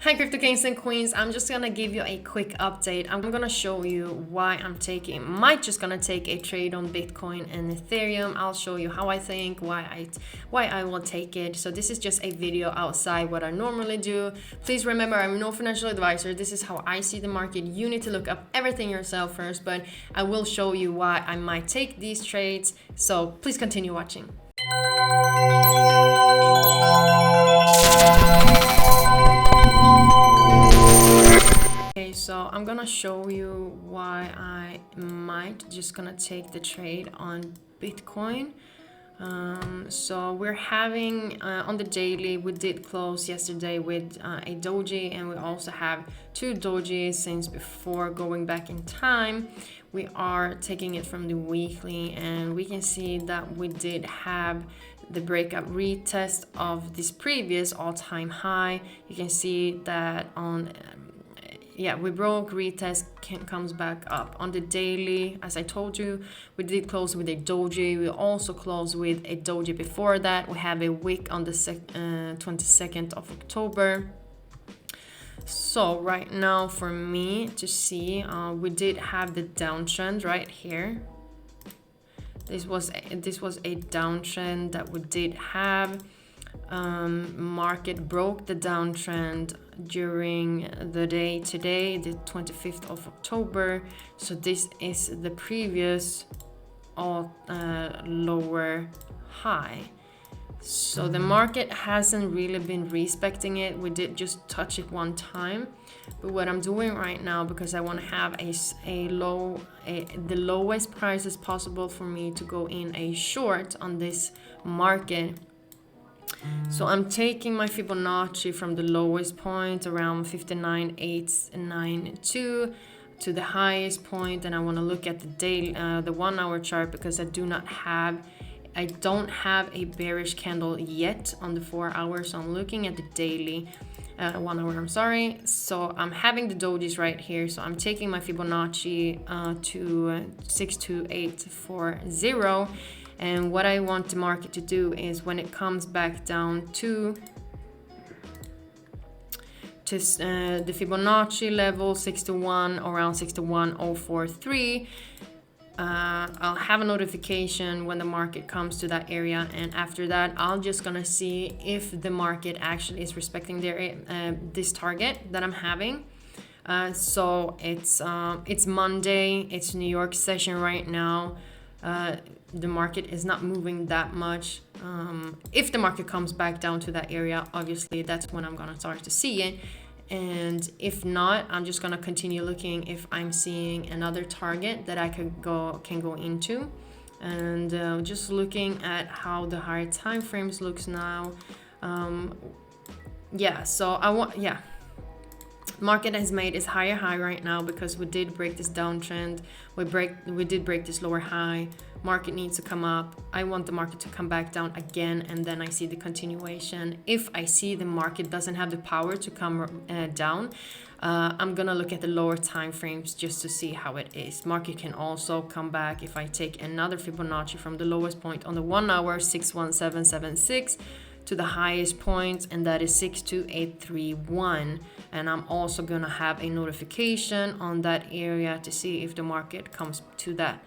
Hi crypto kings and queens, I'm just gonna give you a quick update. I'm gonna show you why I'm just gonna take a trade on Bitcoin and Ethereum. I'll show you how I think, why I will take it. So this is just a video outside what I normally do. Please remember, I'm no financial advisor. This is how I see the market. You need to look up everything yourself first, but I will show you why I might take these trades. So please continue watching. Okay, so I'm gonna show you why I might just gonna take the trade on Bitcoin. So we're having on the daily, we did close yesterday with a doji, and we also have two dojis since before. Going back in time, we are taking it from the weekly, and we can see that we did have the breakout retest of this previous all-time high. You can see that on we broke, retest, comes back up. On the daily, as I told you, we did close with a doji. We also closed with a doji before that. We have a wick on the 22nd of October. So right now for me to see, we did have the downtrend right here. This was a downtrend that we did have. Market broke the downtrend during the day today, the 25th of October. So this is the previous lower high. So the market hasn't really been respecting it. We did just touch it one time, but what I'm doing right now, because I want to have the lowest prices possible for me to go in a short on this market. So I'm taking my Fibonacci from the lowest point around 59.892 to the highest point, and I want to look at the daily, the 1 hour chart, because I don't have a bearish candle yet on the 4 hours. So I'm looking at the daily 1 hour, I'm sorry. So I'm having the dojis right here. So I'm taking my Fibonacci to 62840. And what I want the market to do is, when it comes back down to the Fibonacci level 61, around 61.043, I'll have a notification when the market comes to that area, and after that I'm just gonna see if the market actually is respecting their this target that I'm having. So it's Monday, it's New York session right now. The market is not moving that much. If the market comes back down to that area, obviously that's when I'm gonna start to see it. And if not, I'm just gonna continue looking if I'm seeing another target that I can go into. And just looking at how the higher time frames looks now. Market has made its higher high right now because we did break this downtrend. We did break this lower high. Market needs to come up. I want the market to come back down again, and then I see the continuation. If I see the market doesn't have the power to come down, I'm gonna look at the lower time frames just to see how it is. Market can also come back if I take another Fibonacci from the lowest point on the 1 hour, 61776, to the highest point, and that is 62831. And I'm also gonna have a notification on that area to see if the market comes to that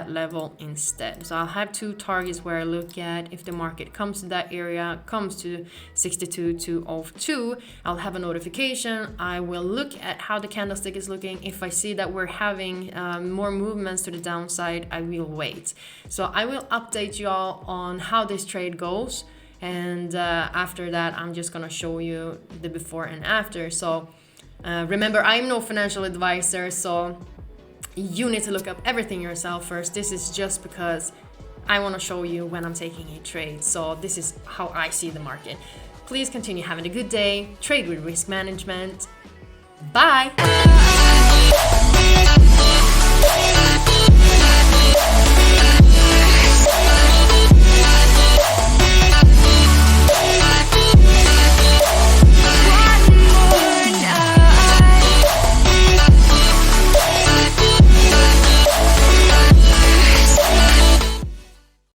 level instead. So I'll have two targets where I look at if the market comes to that area, comes to 62.202, I'll have a notification. I will look at how the candlestick is looking. If I see that we're having more movements to the downside, I will wait. So I will update you all on how this trade goes, and after that I'm just gonna show you the before and after. So remember, I'm no financial advisor, so you need to look up everything yourself first. This is just because I want to show you when I'm taking a trade. So this is how I see the market. Please continue having a good day. Trade with risk management. Bye.